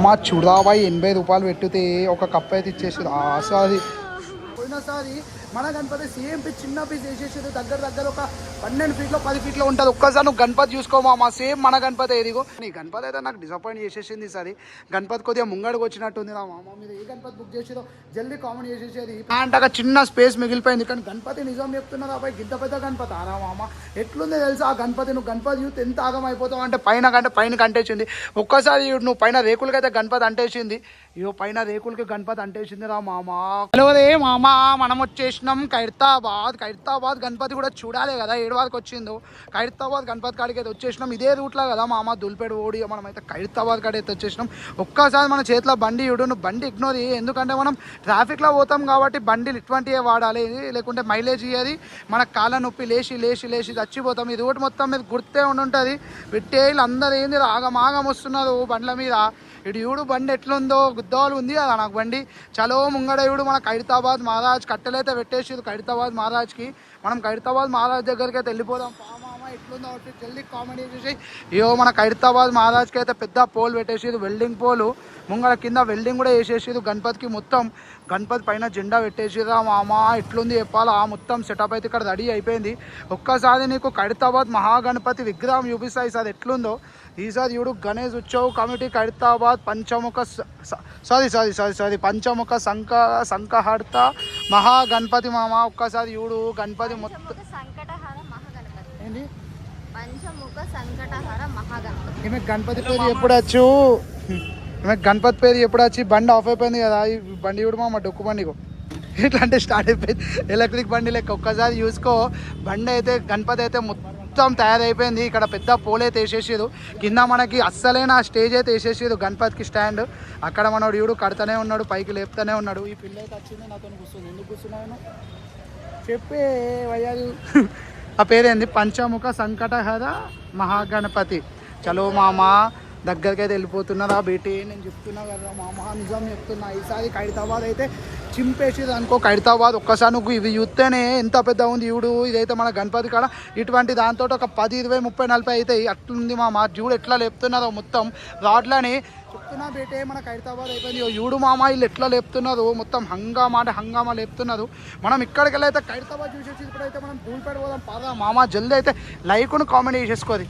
మా చూడాబాయి 80 రూపాయలు పెట్టితే ఒక కప్ అయితే ఇచ్చేసారు. అసలు పోయినసారి మన గణపతి సేమ్ పీస్ చిన్న పీస్ వేసేసారు. దగ్గర ఒక 12 ఫీట్లో 10 ఫీట్లో ఉంటుంది. ఒక్కసారి నువ్వు గణపతి చూసుకోమా, మా సేమ్ మన గణపతి ఏదిగో. నీ గణపతి అయితే నాకు డిసప్పాయింట్ చేసేసింది ఈసారి. గణపతి కొద్దిగా ముంగడికి వచ్చినట్టుంది రా మామ. మీరు ఏ గణపతి బుక్ చేసారో జల్దీ కామెంట్ చేసేసేది. అంటే చిన్న స్పేస్ మిగిలిపోయింది. కానీ గణపతి నిజం చెప్తున్నారు అబ్బాయి, గింత పెద్ద గణపతి ఆరా మామ. ఎట్లుంది తెలుసా ఆ గణపతి. నువ్వు గణపతి చూస్తే ఎంత ఆగం అయిపోతావు అంటే పైన కంటేసింది. ఒక్కసారి నువ్వు పైన రేకులకైతే గణపతి అంటేసింది. ఇవో పైన రేకులకి గణపతి అంటేసింది రా మామ. హలో రే మామ, మనం వచ్చేసినాం ఖైరతాబాద్ గణపతి కూడా చూడాలి కదా. 7 వరకు వచ్చిందో ఖైరతాబాద్ గణపతి కాడికి అయితే వచ్చేసినాం. ఇదే రూట్లో కదా మామ దుల్పేడు ఓడి. మనం అయితే ఖైరతాబాద్ కాడ అయితే వచ్చేసినాం. ఒక్కసారి మన చేతిలో బండి ఇడు, నువ్వు బండి ఇగ్నోర్ చేయి. ఎందుకంటే మనం ట్రాఫిక్లో పోతాం కాబట్టి బండిలు ఇటువంటివే వాడాలి. లేకుంటే మైలేజ్ ఇయ్యేది, మన కాళ్ళ నొప్పి లేచి చచ్చిపోతాం. ఈ రోడ్ మొత్తం మీద గుర్తే ఉంటుంది. పెట్టేళ్ళు అందరూ ఏంది ఆగం వస్తున్నారు బండ్ల మీద. ఇటు ఇవుడు బండి ఎట్లుందో గుద్దవాళ్ళు ఉంది కదా నాకు బండి. చలో ముంగడ ఇవుడు మన ఖైరతాబాద్ మహారాజ్ కట్టెలైతే పెట్టేసి ఖైరతాబాద్ మహారాజ్కి. మనం ఖైరతాబాద్ మహారాజ్ దగ్గరికి అయితే వెళ్ళిపోదాం. పామామ ఎట్లుందో అవుట్ఫిట్ జల్దీ కామెంట్ చేసేసి. ఇయో మన ఖైరతాబాద్ మహారాజ్కి అయితే పెద్ద పోల్ పెట్టేసి, వెల్డింగ్ పోలు ముంగడ కింద వెల్డింగ్ కూడా వేసేసి గణపతికి. మొత్తం గణపతి పైన జెండా పెట్టేసిరా మామ. ఎట్లుంది చెప్పాలా, మొత్తం సెటప్ అయితే ఇక్కడ రెడీ అయిపోయింది. ఒక్కసారి నీకు ఖైరతాబాద్ మహాగణపతి విగ్రహం చూపిస్తాయి సార్ ఎట్లుందో. ఈసారి ఇవుడు గణేష్ ఉత్సవ్ కమిటీ ఖైరతాబాద్ పంచముఖ సంకహర్త మహాగణపతి మామ. ఒక్కసారి ఇవుడు గణపతి మొత్తం ఏంటి ఈమె గణపతి పేరు ఎప్పుడు వచ్చి బండి ఆఫ్ అయిపోయింది కదా. ఈ బండి ఇవుడు మామ డొక్కు బండికో ఇట్లా అంటే స్టార్ట్ అయిపోయింది. ఎలక్ట్రిక్ బండి లెక్క. ఒక్కసారి చూసుకో బండి అయితే గణపతి అయితే మొత్తం తయారైపోయింది. ఇక్కడ పెద్ద పోల్ అయితే వేసేసారు. కింద మనకి అస్సలైన స్టేజ్ అయితే వేసేసారు గణపతికి స్టాండ్. అక్కడ మనోడు ఇవుడు కడతానే ఉన్నాడు, పైకి లేపుతానే ఉన్నాడు. ఈ పిల్ల అయితే వచ్చింది నాతో కూర్చుంది. ఎందుకు కూర్చున్నాను చెప్పే వయ్యారు. ఆ పేరేంది? పంచముఖ సంకటహర మహాగణపతి. చలో మామ దగ్గరికి అయితే వెళ్ళిపోతున్నారా బేటీ. నేను చెప్తున్నా కదా మామ, నిజం చెప్తున్నా. ఈసారి ఖైరతాబాద్ అయితే చింపేసేది అనుకో. ఖైరతాబాద్ ఒక్కసారి నువ్వు ఇవి చూస్తేనే ఎంత పెద్ద ఉంది ఇవుడు. ఇదైతే మన గణపతి కాడ ఇటువంటి దాంతో ఒక 10, 20, 30, 40 అవుతాయి. అట్లుంది మా చూడు ఎట్లా లేపుతున్నారో మొత్తం రాడ్లని. చెప్తున్నా బేటే మన ఖైరతాబాద్ అయిపోయింది. యూడు మామ వీళ్ళు ఎట్లా లేపుతున్నారు, మొత్తం హంగామా లేపుతున్నారు. మనం ఇక్కడికి వెళ్ళి అయితే ఖైరతాబాద్ చూసేసి ఇప్పుడైతే మనం ధూళిపేట పోదాం పదా మామ. జల్దీ అయితే లైక్ను కామెంట్ చేసేసుకోది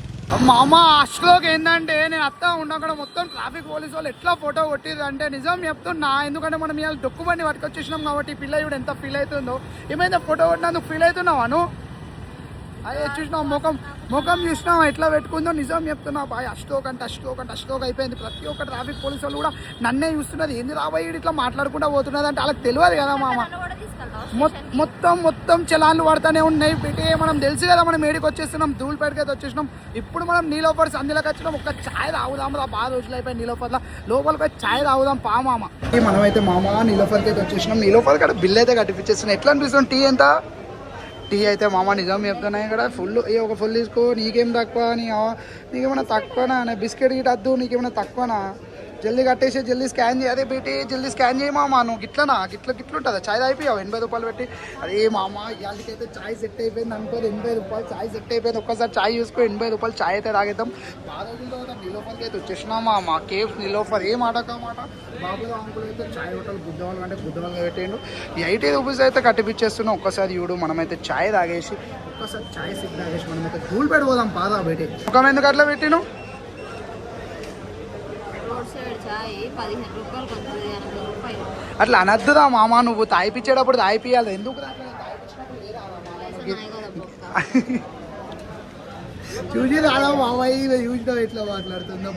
మామ. అసలుకి ఏంటంటే నేను అత్తా ఉండక్కడ మొత్తం ట్రాఫిక్ పోలీసు వాళ్ళు ఎట్లా ఫోటో కొట్టిరు అంటే నిజం చెప్తున్నా. ఎందుకంటే మనం ఇవాళ డొక్కుబండి పట్టుకొచ్చేసినాం కాబట్టి ఈ పిల్ల ఇప్పుడు ఎంత ఫీల్ అవుతుందో. ఏమైనా ఫోటో కొట్టినందుకు ఫీల్ అవుతున్నావాను? అదే చూసినావు ముఖం చూసినావు ఎట్లా పెట్టుకుందో. నిజం చెప్తున్నా బాయ్, అష్టోక్ అయిపోయింది. ప్రతి ఒక్క ట్రాఫిక్ పోలీసు వాళ్ళు కూడా నన్నే చూస్తున్నది. ఏంది రాబోయి ఇట్లా మాట్లాడుకుంటూ పోతున్నది అంటే వాళ్ళకి తెలియదు కదా మామ. మొత్తం చలాన్లు పడుతూనే ఉన్నాయి పెట్టి. మనం తెలుసు కదా మనం ఏడికి వచ్చేస్తున్నాం, ధూళిపేటకి అయితే వచ్చేసినాం. ఇప్పుడు మనం నీలోఫర్స్ అందులోకి వచ్చినాం. ఒక ఛాయ్ తాగుదాం రా, బాగా రోజులు అయిపోయి నీలోఫర్లో. లోపలికి వచ్చి ఛాయ్ తాగుదాం పా మామ. మనమైతే మామ నీలోఫర్కి అయితే వచ్చేసినాం. నీలోఫర్ కాడ బిల్ అయితే కట్టిపించేస్తున్నాం. ఎట్లా అనిపిస్తుంది టీ ఎంత? టీ అయితే మామ నిజం చెప్తున్నాయి ఇక్కడ ఫుల్. ఒక ఫుల్ తీసుకో, నీకేం తక్కువ, నీకేమైనా తక్కువనా? బిస్కెట్ గిట్ వద్దు, నీకేమైనా తక్కువనా? జల్దీ కట్టేసి జల్దీ స్కాన్ చేయి. అదే బేటీ జల్దీ స్కాన్ చేయి మామ. నువ్వు గిట్లనా గిట్లుంటుందా? ఛాయ్ అయిపోయావు 80 రూపాయలు పెట్టి. అదే మామ ఇవాళకైతే ఛాయ్ సెట్ అయిపోయింది అనుకోరు. 80 రూపాయలు ఛాయ్ సెట్ అయిపోయింది. ఒక్కసారి ఛాయ్ చూసుకో, 80 రూపాయలు ఛాయ్ అయితే తాగేద్దాం. బాగా రోజుల నీలోఫర్కి అయితే వచ్చేసినామా. మా కేఫ్ నీలోఫర్ ఏ మాట కామాట. బాబులో అంకులు అయితే ఛాయ్ హోటల్ బుద్ధవాళ్ళు అంటే బుద్ధవాళ్ళు పెట్టేయండు. ఈ 80 రూపీస్ అయితే కట్టిపించేస్తున్నాం. ఒక్కసారి చూడు మనమైతే ఛాయ్ తాగేసి ఒక్కసారి ఛాయ్ సెట్ తాగేసి మనమైతే ధూళిపేట పోదాం పాదా బయట. ఒక ఎందుకు అట్లా పెట్టిను? అట్లా అనద్దురా మామ. నువ్వు తాయిపించేటప్పుడు తాయిపియాలి. ఎందుకు చూసి రాదా మామ. చూసినా ఎట్లా మాట్లాడుతుందో.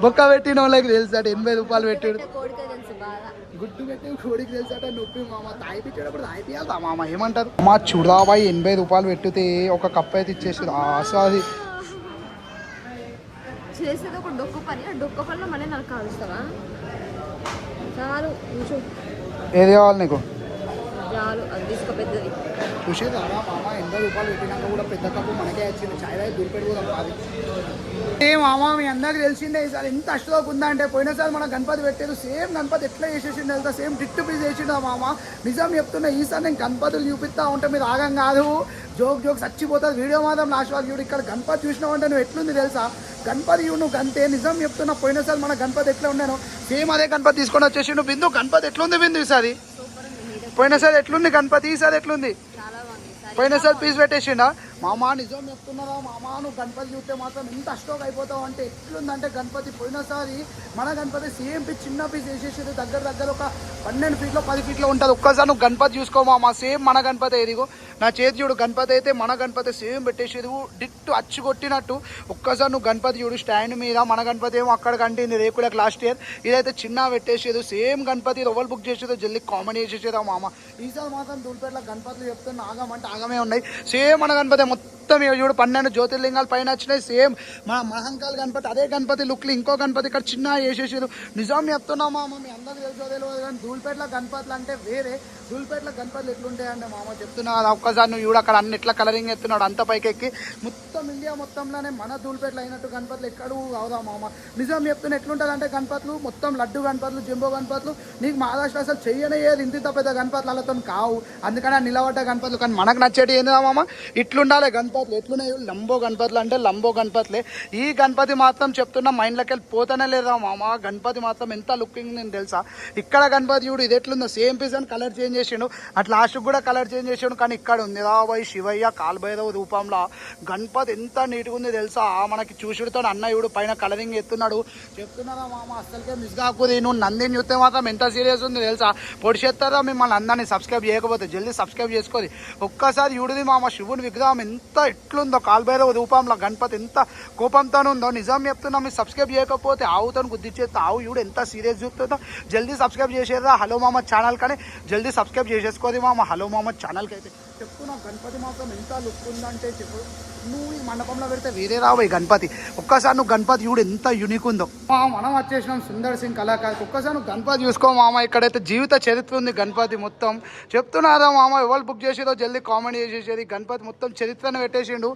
బొక్క పెట్టిన వాళ్ళకి తెలుసట 80 రూపాయలు పెట్టాడు. గుడ్డు పెట్టి కోడికి తెలుసట నొప్పి మామ. తాయిపించేటప్పుడు తాయిపియాలి మామ. ఏమంటారు మా చూడాబాయి 80 రూపాయలు పెట్టితే ఒక కప్ అయితే ఇచ్చేసి అసలు చేసేది ఒక డొక్క పని. ఆ డొక్క పనిలో మళ్ళీ నాకు కాలుస్తావా? చాలు ఏది కావాలి నీకు? చాలు అది తీసుకో పెద్దది. ఖుషి రాదా మామ 80 రూపాయలు పెట్టినాక కూడా పెద్ద కప్పు మనకే వచ్చింది. చాయ్ తాగి దూరిపెట్టి కూడా మాది. ఏ మామ మీ అందరికి తెలిసిందే ఈసారి ఎంత అష్టలోకి ఉందా అంటే పోయినసారి మన గణపతి పెట్టేది సేమ్ గణపతి ఎట్లా చేసేసిండు వెళ్తా సేమ్ డిట్టు పీస్ చేసిండు ఆ మామ. నిజం చెప్తున్నా ఈసారి నేను గణపతులు చూపిస్తా ఉంటే మీరు ఆగం కాదు. జోక్ చచ్చిపోతుంది వీడియో మాత్రం లాస్ట్ వాళ్ళు చూడు. ఇక్కడ గణపతి చూసినావు అంటే నువ్వు ఎట్లుంది తెలుసా గణపతి నువ్వు గంతే. నిజం చెప్తున్నా పోయినసారి మన గణపతి ఎట్లా ఉన్నాను సేమ్ అదే గణపతి తీసుకొని వచ్చేసిండు. బిందు గణపతి ఎట్లుంది బిందు ఈసారి? పోయినసారి ఎట్లుంది గణపతి ఈసారి ఎట్లుంది? చాలా బాగుంది. పోయినసారి పీస్ పెట్టేసిండా మామ? నిజం చెప్తున్నారా మామ నువ్వు గణపతి చూస్తే మాత్రం ఎంత అష్టోక్ అయిపోతావు అంటే ఎట్లుందంటే గణపతి పోయినసారి మన గణపతి సేమ్ పీస్ చిన్న పీస్ వేసేసేది దగ్గర ఒక 12 ఫీట్లో 10 ఫీట్లో ఉంటుంది. ఒక్కసారి నువ్వు గణపతి చూసుకో మామ సేమ్ మన గణపతి ఇదిగో నా చేతి చూడు గణపతి అయితే మన గణపతి సేమ్ పెట్టేసేది డిట్టు అచ్చు కొట్టినట్టు. ఒక్కసారి నువ్వు గణపతి చూడు స్టాండ్ మీద మన గణపతి ఏమో అక్కడ కంటింది రేకులకు లాస్ట్ ఇయర్. ఇదైతే చిన్న పెట్టేసేది సేమ్ గణపతి ఎవరు బుక్ చేసేదో జల్దీ కామెడీ చేసేదా మామ. ఈసారి మాత్రం దూల్పేటలో గణపతులు చెప్తున్నా ఆగమంటే ఆగమే ఉన్నాయి. సేమ్ మన గణపతి మొత్తం చూడు 12 జ్యోతిర్లింగాలు పైన వచ్చినాయి. సేమ్ మన మహంకాల్ గణపతి అదే గణపతి లుక్లు ఇంకో గణపతి ఇక్కడ చిన్న వేసేసారు. నిజం చెప్తున్నా మామ మీ అందరికి తెలుసో తెలియదు కానీ దూల్పేటలో గణపతులు అంటే వేరే. దూల్పేటలో గణపతులు ఎట్లుంటాయంటే మామ చెప్తున్నా కదా ఒక్కసారి నువ్వు చూడు అక్కడ అన్ని ఎట్లా కలరింగ్ ఎత్తున్నాడు అంత పైకెక్కి. మొత్తం ఇండియా మొత్తంలోనే మన దూల్పేటలో అయినట్టు గణపతులు ఎక్కడూ అవుదా మామ. నిజం చెప్తున్నా ఎట్లుంటుంది అంటే గణపతులు మొత్తం లడ్డు గణపతులు జంబో గణపతులు నీకు మహారాష్ట్ర అసలు చెయ్యనేది ఇంత పెద్ద గణపతులు వాళ్ళతో కావు. అందుకని నిలబడ్డ గణపతులు కానీ మనకు నచ్చేటి ఏందా మామ ఇట్లుండాలి గణపతులు. ఎట్లున్నాయి లంబో గణపతులు అంటే లంబో గణపతులే. ఈ గణపతి మాత్రం చెప్తున్నా మైండ్లోకి వెళ్ళి పోతానే లేదా మామ. గణపతి మాత్రం ఎంత లుకింగ్ నేను తెలుసా. ఇక్కడ గణపతి చూడు ఇది ఎట్లుందో సేమ్ పీస్ అని కలర్ చేంజ్ చేసిండు. అట్లా లాస్ట్కి కూడా కలర్ చేంజ్ చేసిండు. కానీ ఇక్కడ ఉంది రాబాయ్ శివయ్య కాల్భైరవ రూపంలో గణపతి ఎంత నీట్గా ఉంది తెలుసా. మనకి చూసుడుతో అన్నయ్యుడు పైన కలరింగ్ ఎత్తున్నాడు. చెప్తున్నారా మామ అసలుకే మిస్ కాకూడదు. నువ్వు నందిని చూస్తే మాత్రం ఎంత సీరియస్ ఉంది తెలుసా. పొడిచేస్తారా మిమ్మల్ని అందరినీ సబ్స్క్రైబ్ చేయకపోతే జల్దీ సబ్స్క్రైబ్ చేసుకోరు. ఒక్కసారి చూడుది మామ శివుని విగ్రహం ఎంత ఎట్లుందో కాల్భైరవ రూపంలో గణపతి ఎంత కోపంతో ఉందో. నిజం చెప్తున్నా మీరు సబ్స్క్రైబ్ చేయకపోతే ఆవుతో గుద్దిచ్చేస్తా. ఆవు చూడు ఎంత సీరియస్ చూస్తుందో. జల్దీ సబ్స్క్రైబ్ చేసేదా హలో మామ ఛానల్ కానీ జల్దీ సబ్స్క్రైబ్ చేసేసుకోది మామ హలో మామ ఛానల్కి అయితే. చెప్తున్నా గణపతి మాత్రం ఎంత లుక్ ఉందంటే చెప్పు. నువ్వు ఈ మండపంలో పెడితే వేరే రాబోయ్ గణపతి. ఒక్కసారి నువ్వు గణపతి చూడు ఎంత యూనిక్ ఉందో. మనం వచ్చేసినాం సుందర్ సింగ్ కళాకారు. ఒక్కసారి నువ్వు గణపతి చూసుకో మామ. ఇక్కడైతే జీవిత చరిత్ర ఉంది గణపతి మొత్తం. చెప్తున్నారా మామ ఎవరు బుక్ చేసేదో జల్దీ కామెంట్ చేసేసేది. గణపతి మొత్తం చరిత్రను పెట్టేసిండు.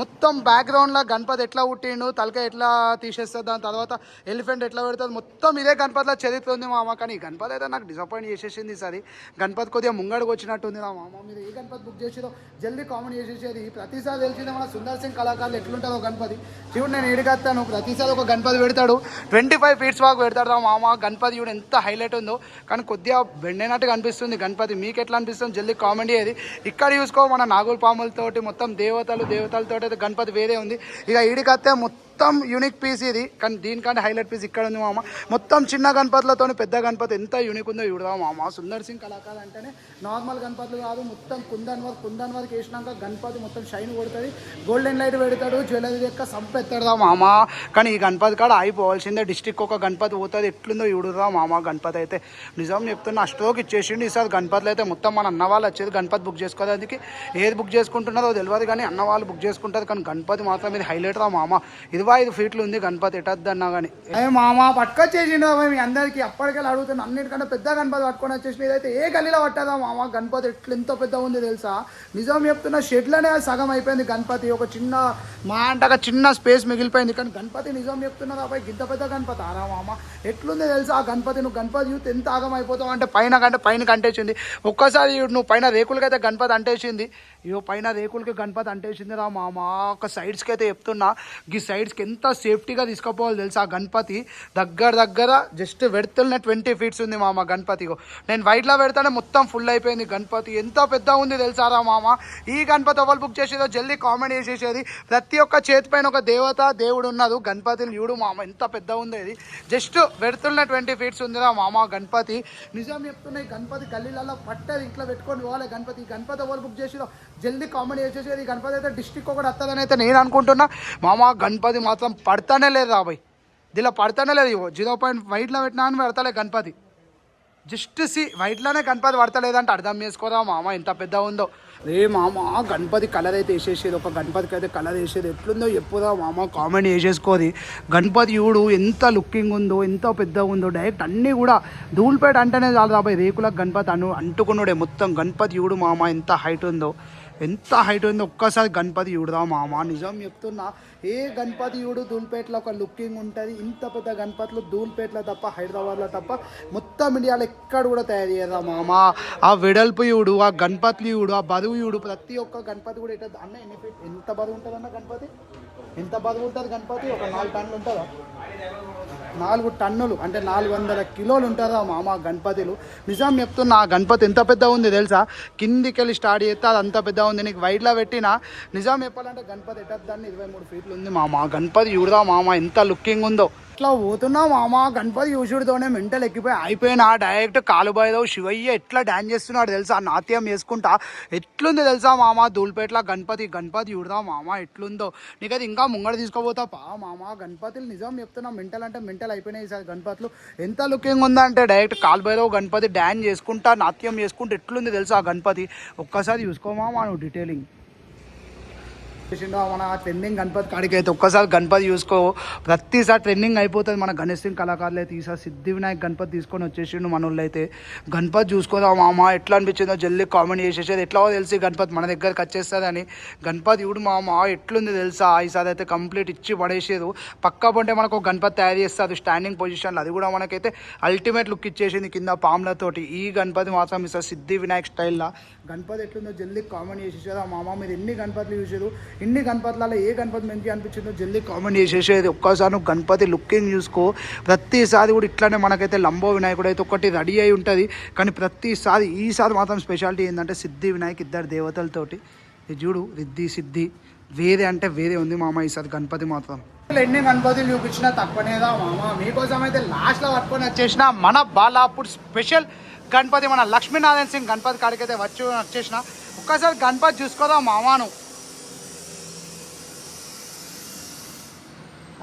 మొత్తం బ్యాక్గ్రౌండ్లో గణపతి ఎట్లా పుట్టిండు తలకాయ ఎట్లా తీసేస్తుంది దాని తర్వాత ఎలిఫెంట్ ఎట్లా పెడుతుంది మొత్తం ఇదే గణపతిలో చరిత్ర ఉంది మామ. కానీ ఈ గణపతి అయితే నాకు డిసప్పాయింట్ చేసేసింది ఈసారి. గణపతి కొద్దిగా ముంగడికి వచ్చినట్టుంది రా మామ. మీరు ఏ గణపతి బుక్ చేసేదో జల్దీ కామెంట్ చేసేసేది. ప్రతిసారి తెలిసిందే మన సుందర్ సింగ్ కళాకారులు ఎట్లుంటుందో గణపతి. చూడు నేను ఏడిగత్తాను ప్రతిసారి ఒక గణపతి పెడతాడు 25 ఫీట్స్ వరకు పెడతాడు రా మామ. గణపతి చూడు ఎంత హైలైట్ ఉందో. కానీ కొద్దిగా బెండైనట్టుగా అనిపిస్తుంది గణపతి. మీకు ఎట్లా అనిపిస్తుంది జల్దీ కామెంట్ చేయది. ఇక్కడ చూసుకో మన నాగుల పాములతోటి మొత్తం దేవతలతో అయితే గణపతి వేరే ఉంది. ఇక ఈడికత్తే మొత్తం యూనిక్ పీస్ ఇది. కానీ దీనికంటే హైలైట్ పీస్ ఇక్కడ ఉంది మామ. మొత్తం చిన్న గణపతులతో పెద్ద గణపతి ఎంత యూనిక్ ఉందో చూడదా మామ. సుందర్ సింగ్ కళాకారు అంటేనే నార్మల్ గణపతులు కాదు. మొత్తం కుందన్ వరకు వేసినాక గణపతి మొత్తం షైన్ కొడుతుంది. గోల్డెన్ లైట్ పెడతాడు జ్యువెలరీ యొక్క సంపెత్తాడుదా మామ. కానీ ఈ గణపతి కాడ అయిపోవాల్సిందే. డిస్టిక్ ఒక గణపతి పోతుంది ఎట్లుందో చూడురా మామ. గణపతి అయితే నిజం చెప్తున్నా అష్టోకి ఇచ్చేసిండు. ఈసారి గణపతులు అయితే మొత్తం మన అన్న వాళ్ళు వచ్చేది గణపతి బుక్ చేసుకోవడానికి. ఏది బుక్ చేసుకుంటున్నారో తెలియదు కానీ అన్న వాళ్ళు బుక్ చేసుకుంటారు. కానీ గణపతి మాత్రం ఇది హైలైట్ రా మామ. 25 ఫీట్లు ఉంది గణపతి ఎటద్దన్నా కానీ. అదే మామ పట్టుకొచ్చేసిండు మీ అందరికి. అప్పటికెళ్ళి అడుగుతాను అన్నిటికంటే పెద్ద గణపతి పట్టుకొని వచ్చేసి ఇదైతే ఏ గల్లీలో పట్టదా మామ. గణపతి ఎట్లా ఎంతో పెద్ద ఉంది తెలుసా. నిజం చెప్తున్నా షెడ్లోనే సగం అయిపోయింది గణపతి. ఒక చిన్న మా అంటగా చిన్న స్పేస్ మిగిలిపోయింది. కానీ గణపతి నిజం చెప్తున్నా అబ్బాయి ఇంత పెద్ద గణపతి ఆరా మామ. ఎట్లుంది తెలుసా ఆ గణపతి. నువ్వు గణపతి చూస్తే ఎంత ఆగం అయిపోతావు అంటే పైన కంటేసింది. ఒక్కసారి నువ్వు పైన రేకులకైతే గణపతి అంటేసింది. ఇవో పైన రేకులకి గణపతి అంటేసింది రా మామ. ఒక సైడ్స్కి అయితే చెప్తున్నా ఈ సైడ్స్కి ఎంత సేఫ్టీగా తీసుకుపోవాలి తెలుసా ఆ గణపతి. దగ్గర జస్ట్ వెడతలనే 20 ఫీట్స్ ఉంది మామ గణపతిగో. నేను వైట్లో పెడతానే మొత్తం ఫుల్ అయిపోయింది గణపతి. ఎంత పెద్ద ఉంది తెలుసారా మామ. ఈ గణపతి ఎవరు బుక్ చేసేదో జల్దీ కామెంట్ చేసేసేది. ప్రతి ఒక్క చేతి పైన ఒక దేవుడు ఉన్నది. గణపతిని చూడు మామ ఎంత పెద్ద ఉంది. ఇది జస్ట్ వెడతలనే 20 ఫీట్స్ ఉందిరా మామ గణపతి. నిజం చెప్తున్నాయి గణపతి గల్లీలలో పట్టేది ఇంట్లో పెట్టుకొని పోవాలి గణపతి. ఈ గణపతి ఎవరు బుక్ చేసేదో జల్దీ కామెంట్ చేసేసేది. గణపతి అయితే డిస్టిక్ ఒకటి వస్తుందని అయితే నేను అనుకుంటున్నా మామ. గణపతి మాత్రం పడతానే లేదు రాబాయ్. దీనిలో పడతానే లేదు. 0.5లో పెట్టినా అని పెడతలే గణపతి. జస్ట్ వైట్లోనే గణపతి పడతలేదంటే అర్థం చేసుకోరా మామ ఎంత పెద్ద ఉందో. రే మామ గణపతి కలర్ అయితే వేసేసేది, ఒక గణపతికి అయితే కలర్ వేసేది ఎట్లుందో చెప్పుదా మామ, కామెంట్ వేసేసుకోది. గణపతి చూడు ఎంత లుకింగ్ ఉందో, ఎంత పెద్దగా ఉందో. డైరెక్ట్ అన్నీ కూడా ధూళిపేట అంటేనే చాలు రాబోయే రేకులకు గణపతి అంటుకున్నాడే మొత్తం. గణపతి చూడు మామ ఎంత హైట్ ఉందో, ఎంత హైట్ ఉందో. ఒక్కసారి గణపతి చూడదా మామ, నిజం చెప్తున్నా. ఏ గణపతి చూడు ధూళిపేటలో ఒక లుకింగ్ ఉంటుంది. ఇంత పెద్ద గణపతులు ధూళిపేటలో తప్ప, హైదరాబాద్లో తప్ప, మొత్తం ఇండియాలో ఎక్కడ కూడా తయారు చేయరా మామ. ఆ వెడల్పు చూడు, ఆ గణపతులు చూడు, ఆ బరువు చూడు. ప్రతి ఒక్క గణపతి కూడా ఎట్లా అన్న ఎంత బరువు ఉంటుంది అన్న గణపతి? ఎంత బరువు ఉంటుంది గణపతి? ఒక 4 టన్నులు ఉంటుందా? 4 టన్నులు అంటే 400 కిలోలు ఉంటారా మామ గణపతులు. నిజం చెప్తున్నా, ఆ గణపతి ఎంత పెద్ద ఉంది తెలుసా? కిందికి వెళ్ళి స్టార్ట్ చేస్తే అది అంత పెద్ద ఉంది. నీకు వైడ్లో పెట్టినా నిజం చెప్పాలంటే గణపతి ఎట్టద్దాన్ని 23 ఫీట్లు ఉంది మామ. గణపతి చూడదా మామ ఎంత లుకింగ్ ఉందో. ఇట్లా పోతున్నా మామ, గణపతి చూసుడుతోనే మెంటల్ అయిపోయినా. డైరెక్ట్ కాలుబాయిలో శివయ్య ఎట్లా డ్యాన్స్ చేస్తున్నాడు తెలుసా, నాట్యం చేసుకుంటా. ఎట్లుంది తెలుసా మామ ధూళిపేటలో గణపతి చూడదా మామ ఎట్లుందో. నీకైతే ఇంకా ముంగడ తీసుకోపోతా పా మామ. గణపతులు నిజం చెప్తున్నా మెంటల్ అంటే మెంటల్ అయిపోయినాయి సార్ గణపతులు. ఎంత లుకింగ్ ఉందంటే డైరెక్ట్ కాలుబాయిలో గణపతి డ్యాన్స్ చేసుకుంటా, నాట్యం చేసుకుంటూ ఎట్లుంది తెలుసా గణపతి. ఒక్కసారి చూసుకోమా నువ్వు డీటెయిలింగ్ మన ట్రెండింగ్ గణపతి కాడికి అయితే. ఒక్కసారి గణపతి చూసుకో, ప్రతిసారి ట్రెండింగ్ అయిపోతుంది. మన గణేష్ సింగ్ కళాకారులు అయితే ఈసారి సిద్ధి వినాయక్ గణపతి తీసుకొని వచ్చేసిండు మన వాళ్ళు అయితే. గణపతి చూసుకోదా మామ ఎట్లా అనిపించిందో జల్దీ కామెంట్ చేసేసేది. ఎట్లా తెలిసి గణపతి మన దగ్గరికి వచ్చేస్తుంది అని. గణపతి చూడు మామ ఎట్లుంది తెలుసా. ఈసారి అయితే కంప్లీట్ ఇచ్చి పడేసేది. పక్కా పంటే మనకు గణపతి తయారు చేస్తుంది స్టాండింగ్ పొజిషన్లో. అది కూడా మనకైతే అల్టిమేట్ లుక్ ఇచ్చేసింది కింద పాములతోటి. ఈ గణపతి మాత్రం ఈసారి సిద్ధి వినాయక్ స్టైల్లో. గణపతి ఎట్లుందో జల్దీ కామెంట్ చేసేసేదా మామ. మీరు ఎన్ని గణపతులు చూసారు, ఇన్ని గణపతులలో ఏ గణపతి మంచిగా అనిపించిందో జల్దీ కామెంట్ చేసేసేది. ఒక్కసారి నువ్వు గణపతి లుకింగ్ చూసుకో. ప్రతిసారి కూడా ఇట్లానే మనకైతే లంబో వినాయకుడు అయితే ఒకటి రెడీ అయి ఉంటుంది. కానీ ప్రతిసారి ఈసారి మాత్రం స్పెషాలిటీ ఏంటంటే సిద్ధి వినాయక్ ఇద్దరు దేవతలతోటి. ఇది చూడు రిద్ధి సిద్ధి వేరే అంటే వేరే ఉంది మామ ఈసారి గణపతి మాత్రం. ఎన్ని గణపతులు చూపించినా తక్కువనేదా మామ. మీకోసం అయితే లాస్ట్లో పట్టుకొని వచ్చేసిన మన బాలాపూర్ స్పెషల్ గణపతి, మన లక్ష్మీనారాయణ సింగ్ గణపతి కాడికి అయితే వచ్చేసిన. ఒక్కసారి గణపతి చూసుకోదా మామాను.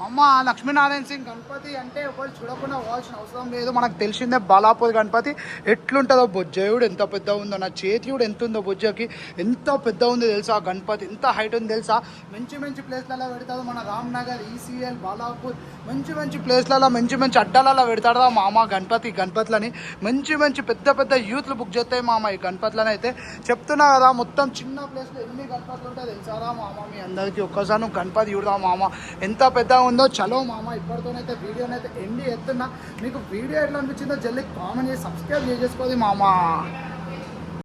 అమ్మ లక్ష్మీనారాయణ సింగ్ గణపతి అంటే ఒకళ్ళు చూడకుండా పోవాల్సిన అవసరం లేదు. మనకు తెలిసిందే బాలాపూర్ గణపతి ఎట్లుంటుందో. బొజ్జయుడు ఎంత పెద్ద ఉందో, నా చేతి కూడా ఎంత ఉందో బొజ్జకి, ఎంత పెద్ద ఉంది తెలుసా గణపతి. ఎంత హైట్ ఉంది తెలుసా. మంచి మంచి ప్లేస్లలో పెడతాడు మన రామ్నగర్, ఈసీఎల్, బాలాపూర్, మంచి మంచి ప్లేస్లలో మంచి మంచి అడ్డాలలో పెడతాడు మామ గణపతులని. మంచి మంచి పెద్ద పెద్ద యూత్లు బుక్ చేస్తాయి మామ ఈ గణపతులని అయితే. చెప్తున్నా కదా మొత్తం చిన్న ప్లేస్లో ఎన్ని గణపతులు ఉంటాయి తెలుసారా మామ మీ అందరికీ. ఒక్కసారి నువ్వు గణపతి చూడదా మామ ఎంత పెద్ద ఉందో. చలో మామ ఇప్పటితోనైతే వీడియోనైతే ఎండి ఎత్తున్నా. మీకు వీడియో ఎట్లా అనిపించిందో జల్దీ కామెంట్ చేసి సబ్స్క్రైబ్ చేసుకోవాలి మామ.